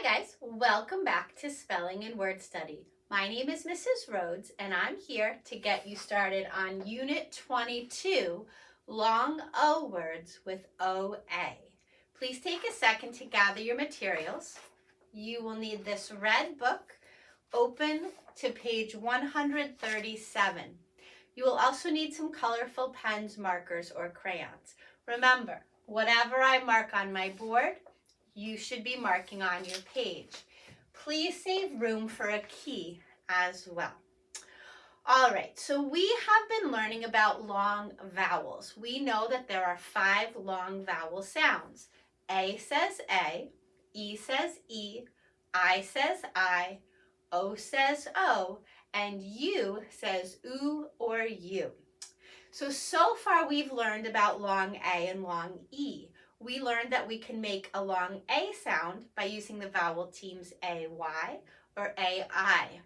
Hi guys, welcome back to Spelling and Word Study. My name is Mrs. Rhoades and I'm here to get you started on Unit 22, Long O Words with OA. Please take a second to gather your materials. You will need this red book. Open to page 137. You will also need some colorful pens, markers, or crayons. Remember, whatever I mark on my board, you should be marking on your page. Please save room for a key as well. All right, so we have been learning about long vowels. We know that there are 5 long vowel sounds. A says A, E says E, I says I, O says O, and U says oo or you. So far we've learned about long A and long E. We learned that we can make a long A sound by using the vowel teams AY or AI.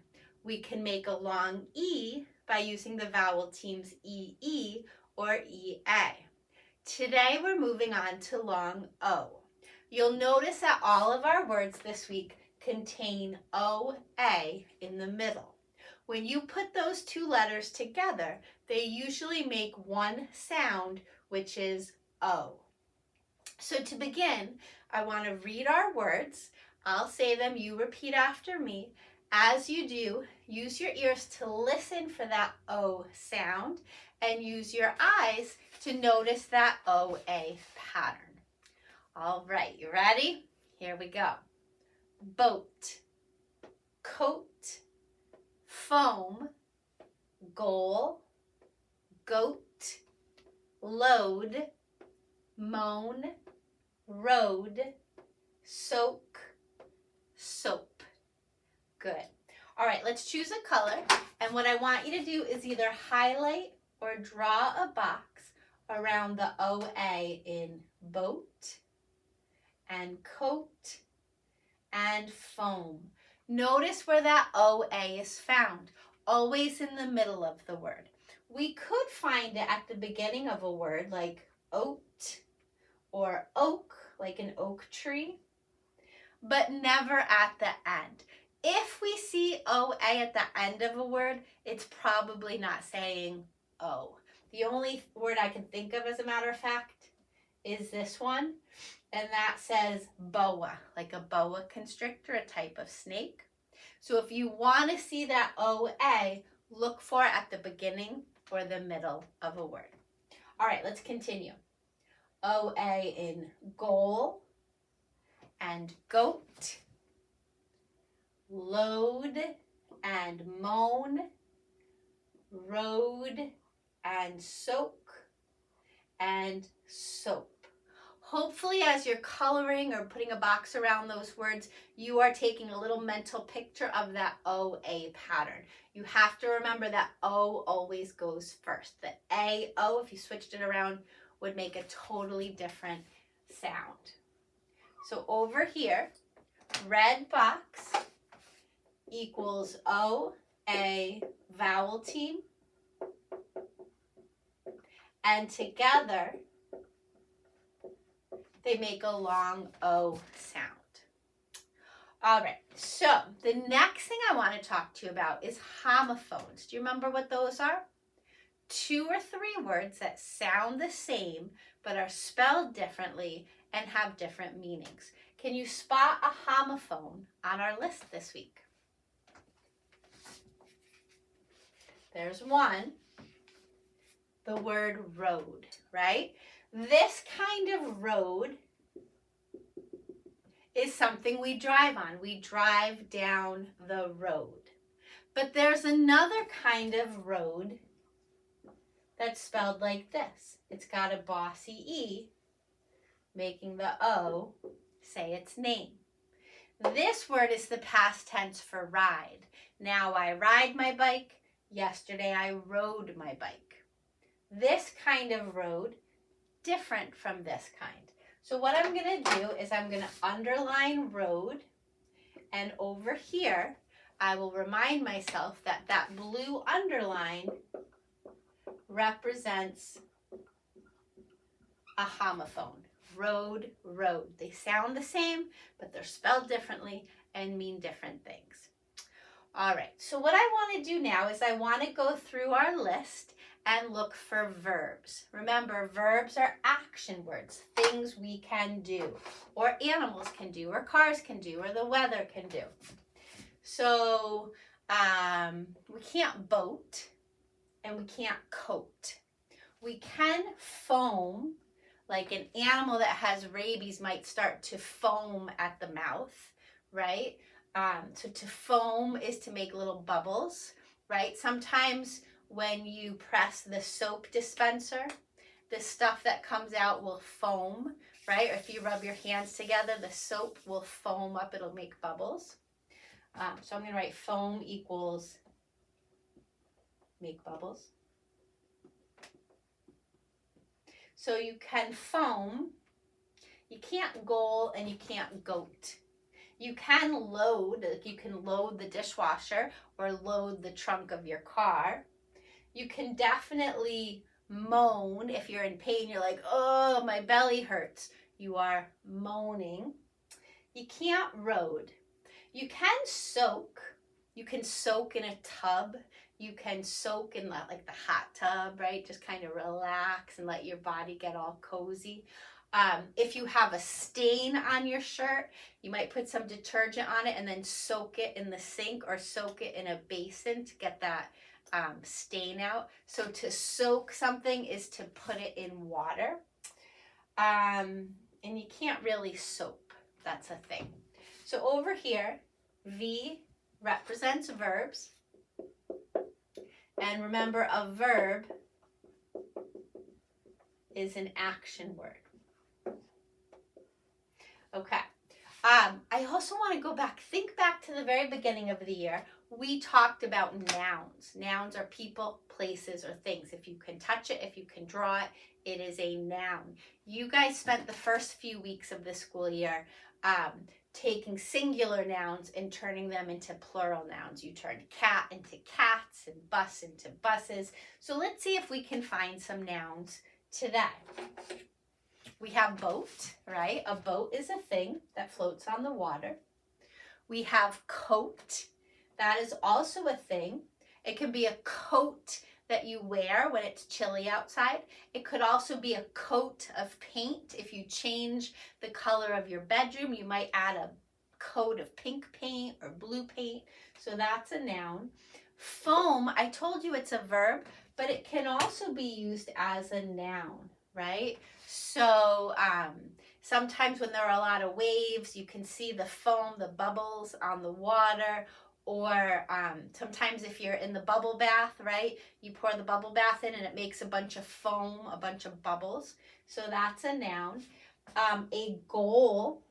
We can make a long E by using the vowel teams EE or EA. Today we're moving on to long O. You'll notice that all of our words this week contain OA in the middle. When you put those 2 letters together, they usually make one sound, which is O. So to begin, I want to read our words. I'll say them, you repeat after me. As you do, use your ears to listen for that O sound and use your eyes to notice that OA pattern. All right, you ready? Here we go. Boat, coat, foam, goal, goat, load, moan, road, soak, soap. Good. All right, let's choose a color. And what I want you to do is either highlight or draw a box around the OA in boat and coat and foam. Notice where that OA is found, always in the middle of the word. We could find it at the beginning of a word like oat or oak, like an oak tree, but never at the end. If we see OA at the end of a word, it's probably not saying O. The only word I can think of, as a matter of fact, is this one, and that says boa, like a boa constrictor, a type of snake. So if you want to see that OA, look for it at the beginning or the middle of a word. All right, let's continue. OA in goal and goat, load and moan, road and soak, and soap. Hopefully, as you're coloring or putting a box around those words, you are taking a little mental picture of that OA pattern. You have to remember that O always goes first. The AO, if you switched it around, would make a totally different sound. So over here, red box equals OA vowel team, and together they make a long O sound. All right, so the next thing I want to talk to you about is homophones. Do you remember what those are? 2 or 3 words that sound the same but are spelled differently and have different meanings. Can you spot a homophone on our list this week? There's one, the word road, right? This kind of road is something we drive on. We drive down the road. But there's another kind of road that's spelled like this. It's got a bossy E, making the O say its name. This word is the past tense for ride. Now I ride my bike. Yesterday I rode my bike. This kind of road, different from this kind. So what I'm going to do is I'm going to underline road, and over here I will remind myself that that blue underline represents a homophone. road, road. They sound the same, but they're spelled differently and mean different things. All right, so what I want to do now is I want to go through our list and look for verbs. Remember, verbs are action words, things we can do, or animals can do, or cars can do, or the weather can do. So we can't boat and we can't coat. We can foam, like an animal that has rabies might start to foam at the mouth, right? So to foam is to make little bubbles, right? Sometimes when you press the soap dispenser, the stuff that comes out will foam, right? Or if you rub your hands together, the soap will foam up, it'll make bubbles. So I'm going to write foam equals make bubbles. So you can foam, you can't goal, and you can't goat. You can load, like you can load the dishwasher or load the trunk of your car. You can definitely moan if you're in pain. You're like, oh, my belly hurts. You are moaning. You can't road. You can soak. You can soak in a tub. You can soak in like the hot tub, right? Just kind of relax and let your body get all cozy. If you have a stain on your shirt, you might put some detergent on it and then soak it in the sink or soak it in a basin to get that stain out. So to soak something is to put it in water. And you can't really soap. That's a thing. So over here, V represents verbs. And remember, a verb is an action word. Okay. I also want to go back, think back to the very beginning of the year. We talked about nouns. Nouns are people, places, or things. If you can touch it, if you can draw it, it is a noun. You guys spent the first few weeks of this school year taking singular nouns and turning them into plural nouns. You turned cat into cats and bus into buses. So let's see if we can find some nouns today. We have boat, right? A boat is a thing that floats on the water. We have coat. That is also a thing. It can be a coat that you wear when it's chilly outside. It could also be a coat of paint. If you change the color of your bedroom, you might add a coat of pink paint or blue paint. So that's a noun. Foam, I told you it's a verb, but it can also be used as a noun, right? So sometimes when there are a lot of waves, you can see the foam, the bubbles on the water. Or sometimes if you're in the bubble bath, right, you pour the bubble bath in and it makes a bunch of foam, a bunch of bubbles. So that's a noun. A goal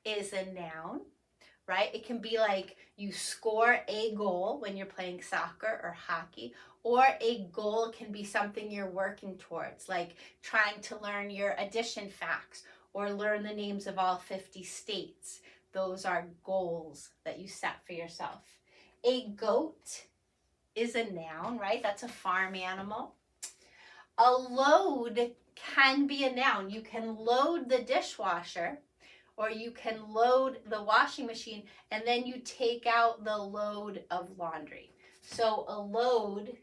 is a noun, right? It can be like you score a goal when you're playing soccer or hockey, or a goal can be something you're working towards, like trying to learn your addition facts or learn the names of all 50 states. Those are goals that you set for yourself. A goat is a noun, right? That's a farm animal. A load can be a noun. You can load the dishwasher or you can load the washing machine and then you take out the load of laundry. So a load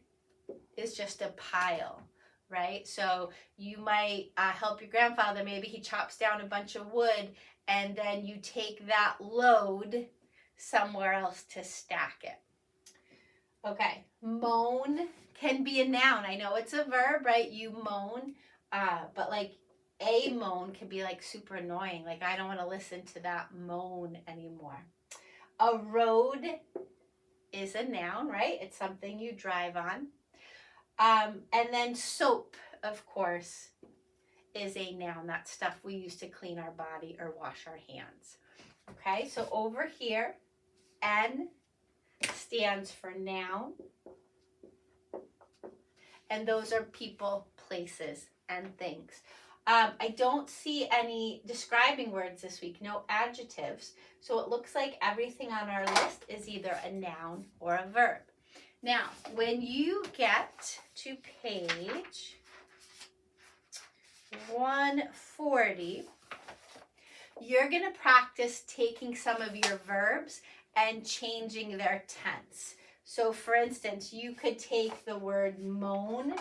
is just a pile, right? So you might help your grandfather. Maybe he chops down a bunch of wood and then you take that load somewhere else to stack it. Okay, moan can be a noun. I know it's a verb, right? You moan, but like a moan can be like super annoying. Like I don't want to listen to that moan anymore. A road is a noun, right? It's something you drive on. And then soap, of course, is a noun. That's stuff we use to clean our body or wash our hands. Okay, so over here, N stands for noun. And those are people, places, and things. I don't see any describing words this week, no adjectives. So it looks like everything on our list is either a noun or a verb. Now, when you get to page 140, you're going to practice taking some of your verbs and changing their tense. So for instance, you could take the word moan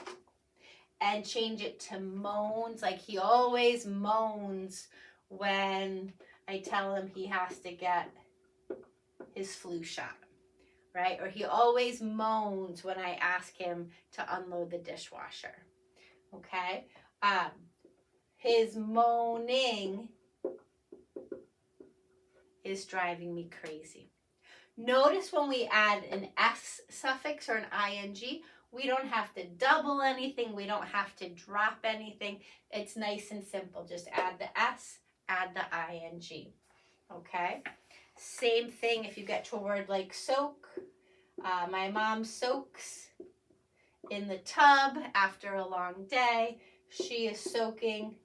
and change it to moans, like he always moans when I tell him he has to get his flu shot, right? Or he always moans when I ask him to unload the dishwasher, okay? His moaning is driving me crazy. Notice when we add an S suffix or an ing, we don't have to double anything. We don't have to drop anything. It's nice and simple. Just add the S, add the ing, okay? Same thing if you get to a word like soak. My mom soaks in the tub after a long day. She is soaking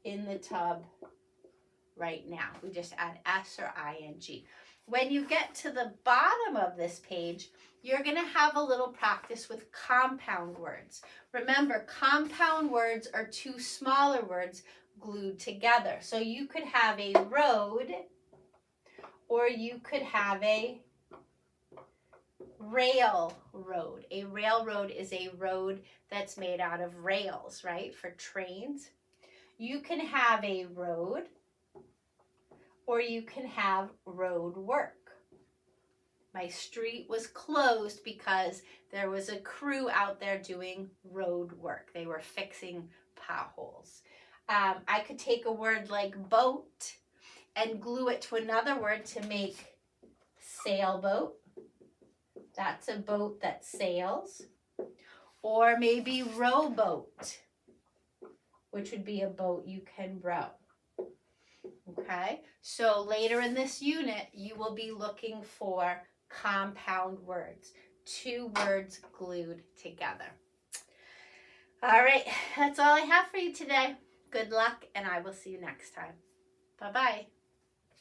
in the tub right now. We just add S or ing. When you get to the bottom of this page, you're going to have a little practice with compound words. Remember, compound words are two smaller words glued together. So you could have a road, or you could have a railroad. A railroad is a road that's made out of rails, right, for trains. You can have a road, or you can have road work. My street was closed because there was a crew out there doing road work. They were fixing potholes. I could take a word like boat and glue it to another word to make sailboat. That's a boat that sails. Or maybe rowboat, which would be a boat you can row. Okay, so later in this unit, you will be looking for compound words, two words glued together. All right, that's all I have for you today. Good luck, and I will see you next time. Bye-bye.